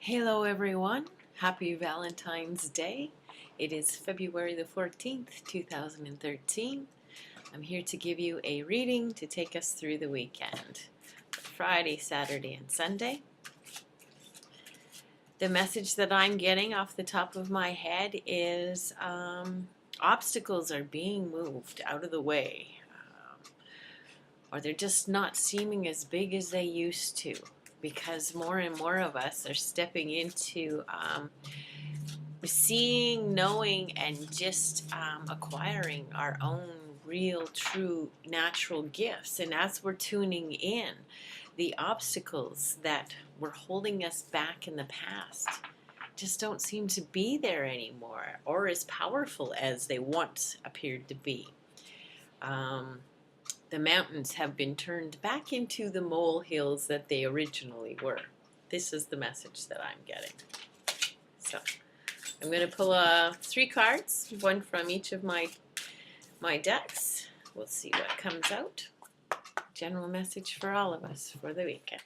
Hello everyone, happy Valentine's Day. It is February the 14th, 2013. I'm here to give you a reading to take us through the weekend. Friday, Saturday, and Sunday. The message that I'm getting off the top of my head is obstacles are being moved out of the way. Or they're just not seeming as big as they used to, because more and more of us are stepping into seeing, knowing, and just acquiring our own real, true, natural gifts. And as we're tuning in, the obstacles that were holding us back in the past just don't seem to be there anymore, or as powerful as they once appeared to be. The mountains have been turned back into the molehills that they originally were. This is the message that I'm getting. So I'm going to pull 3 cards, one from each of my decks. We'll see what comes out. General message for all of us for the weekend.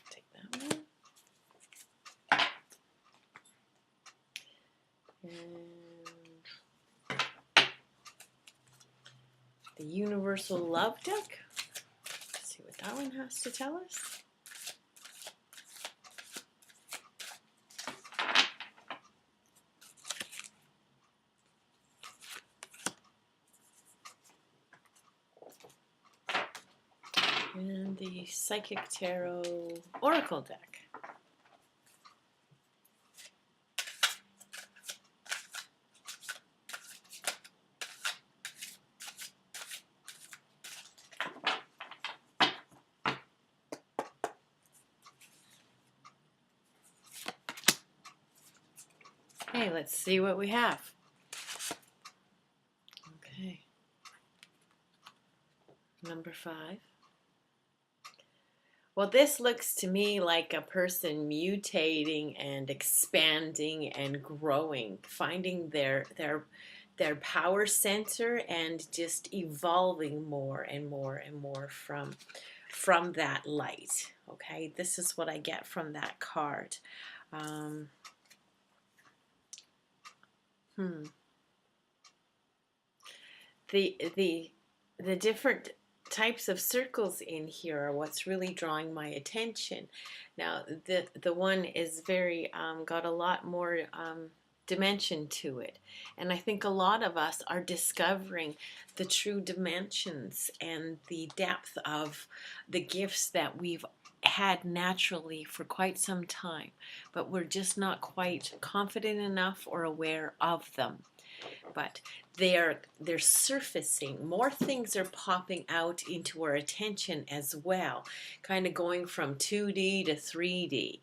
Take that one. And the Universal Love deck. Let's see what that one has to tell us. And the Psychic Tarot Oracle deck. Okay, let's see what we have. Okay. Number 5. Well, this looks to me like a person mutating and expanding and growing, finding their power center and just evolving more and more and more from that light. Okay, this is what I get from that card. The different types of circles in here are what's really drawing my attention. Now, the one is very got a lot more dimension to it, and I think a lot of us are discovering the true dimensions and the depth of the gifts that we've had naturally for quite some time, but we're just not quite confident enough or aware of them. But they're surfacing. More things are popping out into our attention as well, kind of going from 2D to 3D.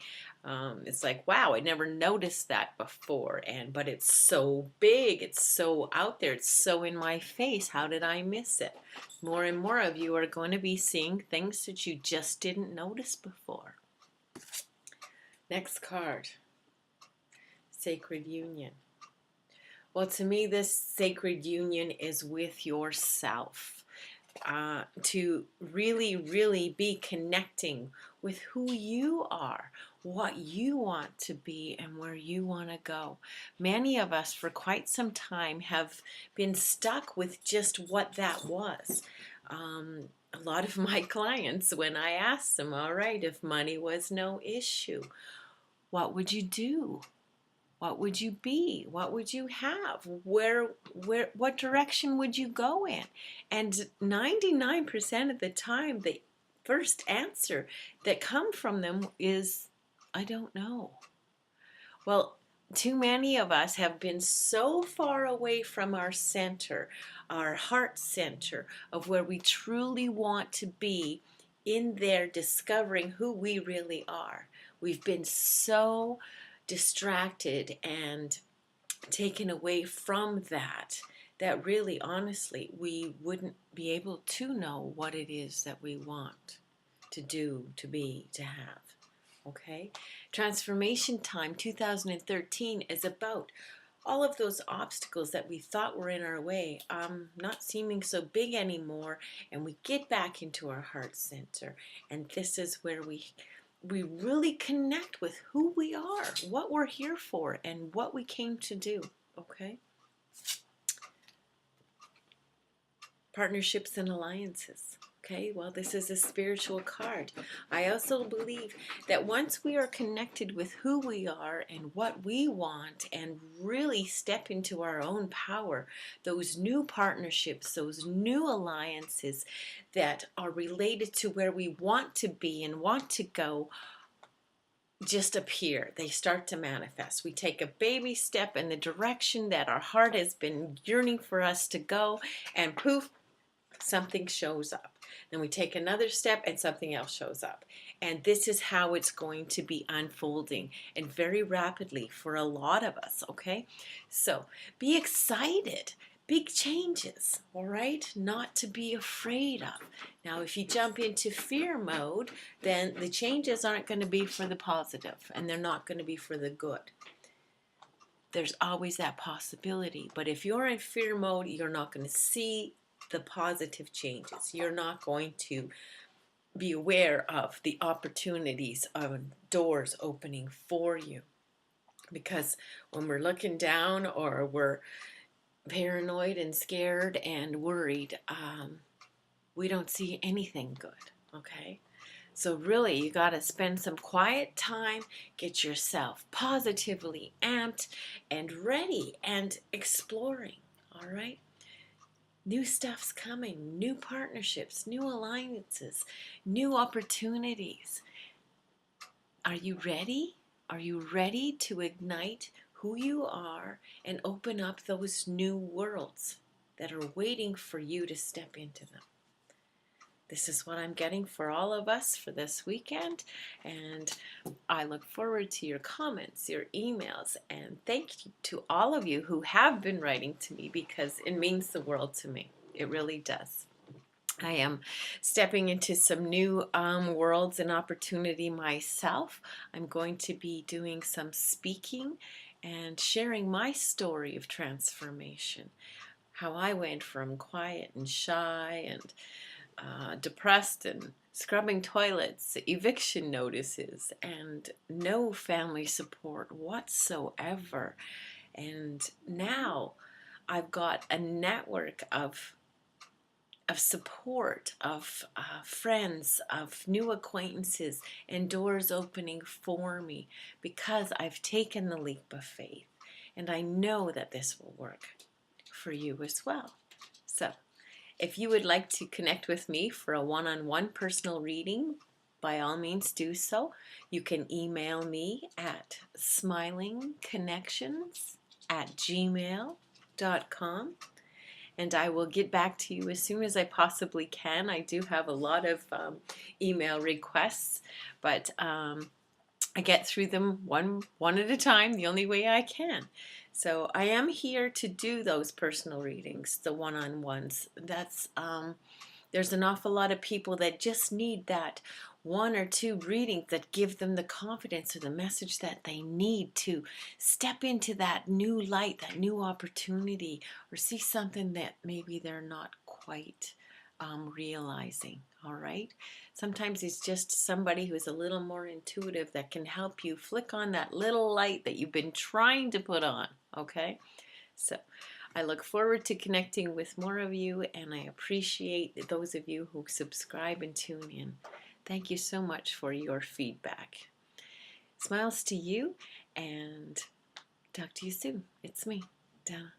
It's like, wow, I never noticed that before, but it's so big, it's so out there, it's so in my face. How did I miss it? More and more of you are going to be seeing things that you just didn't notice before. Next card, Sacred Union. Well, to me, this sacred union is with yourself. To really, really be connecting with who you are, what you want to be, and where you want to go. Many of us, for quite some time, have been stuck with just what that was. A lot of my clients, when I asked them, all right, if money was no issue, what would you do? What would you be? What would you have? What direction would you go in? And 99% of the time, the first answer that comes from them is, I don't know. Well, too many of us have been so far away from our center, our heart center of where we truly want to be, in there discovering who we really are. We've been so distracted and taken away from that really, honestly, we wouldn't be able to know what it is that we want to do, to be, to have. Okay? Transformation time 2013 is about all of those obstacles that we thought were in our way not seeming so big anymore, and we get back into our heart center. And this is where we we really connect with who we are, what we're here for, and what we came to do, okay? Partnerships and alliances. Okay, well, this is a spiritual card. I also believe that once we are connected with who we are and what we want and really step into our own power, those new partnerships, those new alliances that are related to where we want to be and want to go just appear. They start to manifest. We take a baby step in the direction that our heart has been yearning for us to go, and poof, something shows up. Then we take another step and something else shows up. And this is how it's going to be unfolding, and very rapidly for a lot of us, okay? So be excited. Big changes, all right? Not to be afraid of. Now, if you jump into fear mode, then the changes aren't going to be for the positive, and they're not going to be for the good. There's always that possibility. But if you're in fear mode, you're not going to see the positive changes. You're not going to be aware of the opportunities of doors opening for you. Because when we're looking down or we're paranoid and scared and worried, we don't see anything good, okay? So really, you got to spend some quiet time, get yourself positively amped and ready and exploring, all right? New stuff's coming, new partnerships, new alliances, new opportunities. Are you ready? Are you ready to ignite who you are and open up those new worlds that are waiting for you to step into them? This is what I'm getting for all of us for this weekend, and I look forward to your comments, your emails, and thank you to all of you who have been writing to me, because it means the world to me. It really does. I am stepping into some new worlds and opportunity myself. I'm going to be doing some speaking and sharing my story of transformation, how I went from quiet and shy and depressed and scrubbing toilets, eviction notices, and no family support whatsoever. And now I've got a network of support, of friends, of new acquaintances, and doors opening for me because I've taken the leap of faith. And I know that this will work for you as well. So, if you would like to connect with me for a one-on-one personal reading, by all means do so. You can email me at smilingconnections@gmail.com, and I will get back to you as soon as I possibly can. I do have a lot of email requests, but I get through them one at a time, the only way I can. So I am here to do those personal readings, the one-on-ones. That's there's an awful lot of people that just need that one or two readings that give them the confidence or the message that they need to step into that new light, that new opportunity, or see something that maybe they're not quite realizing, all right? Sometimes it's just somebody who's a little more intuitive that can help you flick on that little light that you've been trying to put on, okay? So I look forward to connecting with more of you, and I appreciate those of you who subscribe and tune in. Thank you so much for your feedback. Smiles to you, and talk to you soon. It's me, Dana.